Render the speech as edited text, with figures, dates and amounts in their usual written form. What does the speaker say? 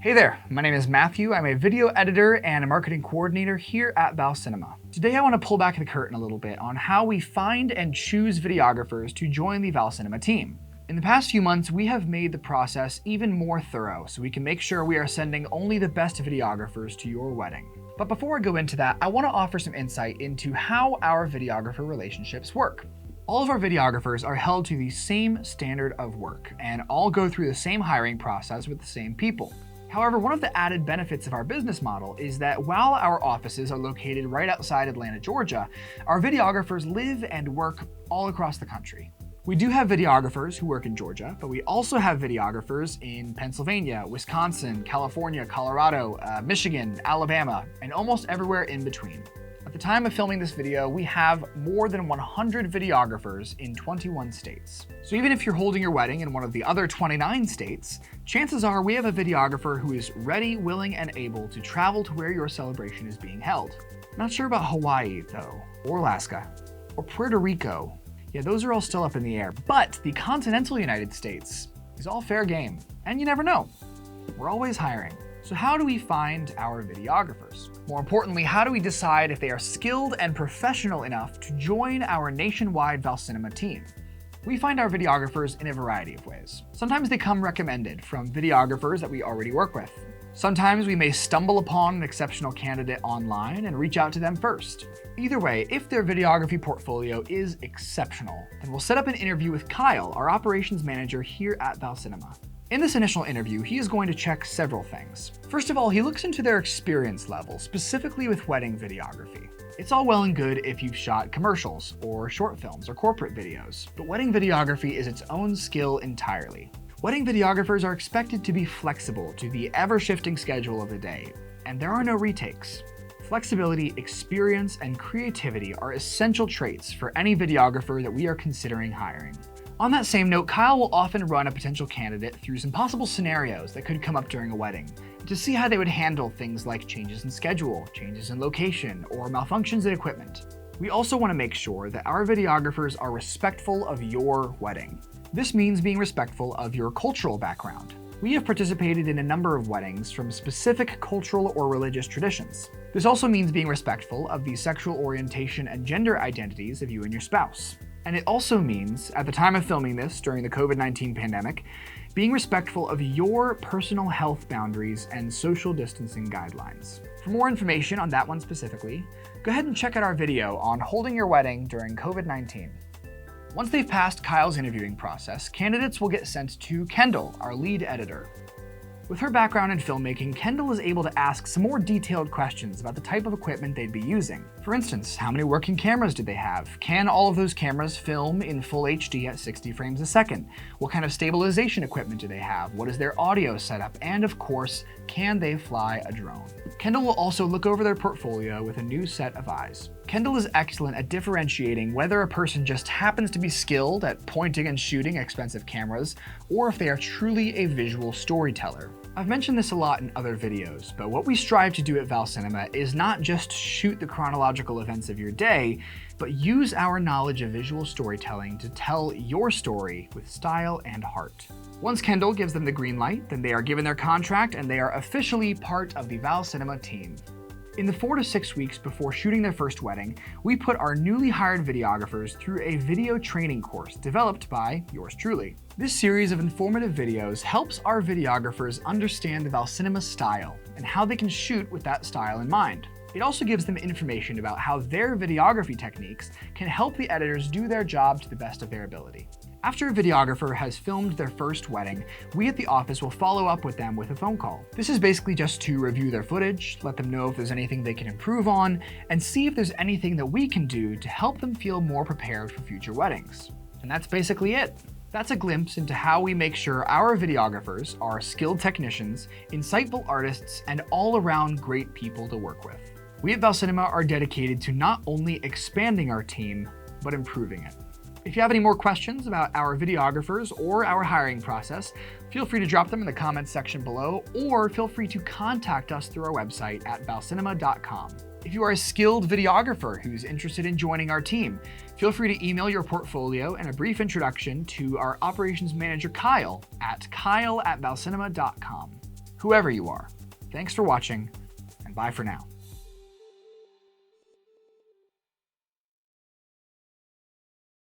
Hey there, my name is Matthew. I'm a video editor and a marketing coordinator here at ValCinema. Today I want to pull back the curtain a little bit on how we find and choose videographers to join the ValCinema team. In the past few months, we have made the process even more thorough so we can make sure we are sending only the best videographers to your wedding. But before I go into that, I want to offer some insight into how our videographer relationships work. All of our videographers are held to the same standard of work and all go through the same hiring process with the same people. However, one of the added benefits of our business model is that while our offices are located right outside Atlanta, Georgia, our videographers live and work all across the country. We do have videographers who work in Georgia, but we also have videographers in Pennsylvania, Wisconsin, California, Colorado, Michigan, Alabama, and almost everywhere in between. At the time of filming this video, we have more than 100 videographers in 21 states. So even if you're holding your wedding in one of the other 29 states, chances are we have a videographer who is ready, willing, and able to travel to where your celebration is being held. Not sure about Hawaii, though, or Alaska, or Puerto Rico. Yeah, those are all still up in the air, but the continental United States is all fair game. And you never know, we're always hiring. So how do we find our videographers? More importantly, how do we decide if they are skilled and professional enough to join our nationwide ValCinema team? We find our videographers in a variety of ways. Sometimes they come recommended from videographers that we already work with. Sometimes we may stumble upon an exceptional candidate online and reach out to them first. Either way, if their videography portfolio is exceptional, then we'll set up an interview with Kyle, our operations manager here at ValCinema. In this initial interview, he is going to check several things. First of all, he looks into their experience level, specifically with wedding videography. It's all well and good if you've shot commercials, or short films, or corporate videos, but wedding videography is its own skill entirely. Wedding videographers are expected to be flexible to the ever-shifting schedule of the day, and there are no retakes. Flexibility, experience, and creativity are essential traits for any videographer that we are considering hiring. On that same note, Kyle will often run a potential candidate through some possible scenarios that could come up during a wedding to see how they would handle things like changes in schedule, changes in location, or malfunctions in equipment. We also want to make sure that our videographers are respectful of your wedding. This means being respectful of your cultural background. We have participated in a number of weddings from specific cultural or religious traditions. This also means being respectful of the sexual orientation and gender identities of you and your spouse. And it also means, at the time of filming this during the COVID-19 pandemic, being respectful of your personal health boundaries and social distancing guidelines. For more information on that one specifically, go ahead and check out our video on holding your wedding during COVID-19. Once they've passed Kyle's interviewing process, candidates will get sent to Kendall, our lead editor. With her background in filmmaking, Kendall is able to ask some more detailed questions about the type of equipment they'd be using. For instance, how many working cameras do they have? Can all of those cameras film in full HD at 60 frames a second? What kind of stabilization equipment do they have? What is their audio setup? And of course, can they fly a drone? Kendall will also look over their portfolio with a new set of eyes. Kendall is excellent at differentiating whether a person just happens to be skilled at pointing and shooting expensive cameras, or if they are truly a visual storyteller. I've mentioned this a lot in other videos, but what we strive to do at ValCinema is not just shoot the chronological events of your day, but use our knowledge of visual storytelling to tell your story with style and heart. Once Kendall gives them the green light, then they are given their contract and they are officially part of the ValCinema team. In the 4 to 6 weeks before shooting their first wedding, we put our newly hired videographers through a video training course developed by yours truly. This series of informative videos helps our videographers understand the ValCinema style and how they can shoot with that style in mind. It also gives them information about how their videography techniques can help the editors do their job to the best of their ability. After a videographer has filmed their first wedding, we at the office will follow up with them with a phone call. This is basically just to review their footage, let them know if there's anything they can improve on, and see if there's anything that we can do to help them feel more prepared for future weddings. And that's basically it. That's a glimpse into how we make sure our videographers are skilled technicians, insightful artists, and all-around great people to work with. We at ValCinema are dedicated to not only expanding our team, but improving it. If you have any more questions about our videographers or our hiring process, feel free to drop them in the comments section below, or feel free to contact us through our website at valcinema.com. If you are a skilled videographer who's interested in joining our team, feel free to email your portfolio and a brief introduction to our operations manager, Kyle, at kyle@valcinema.com. whoever you are. Thanks for watching, and bye for now.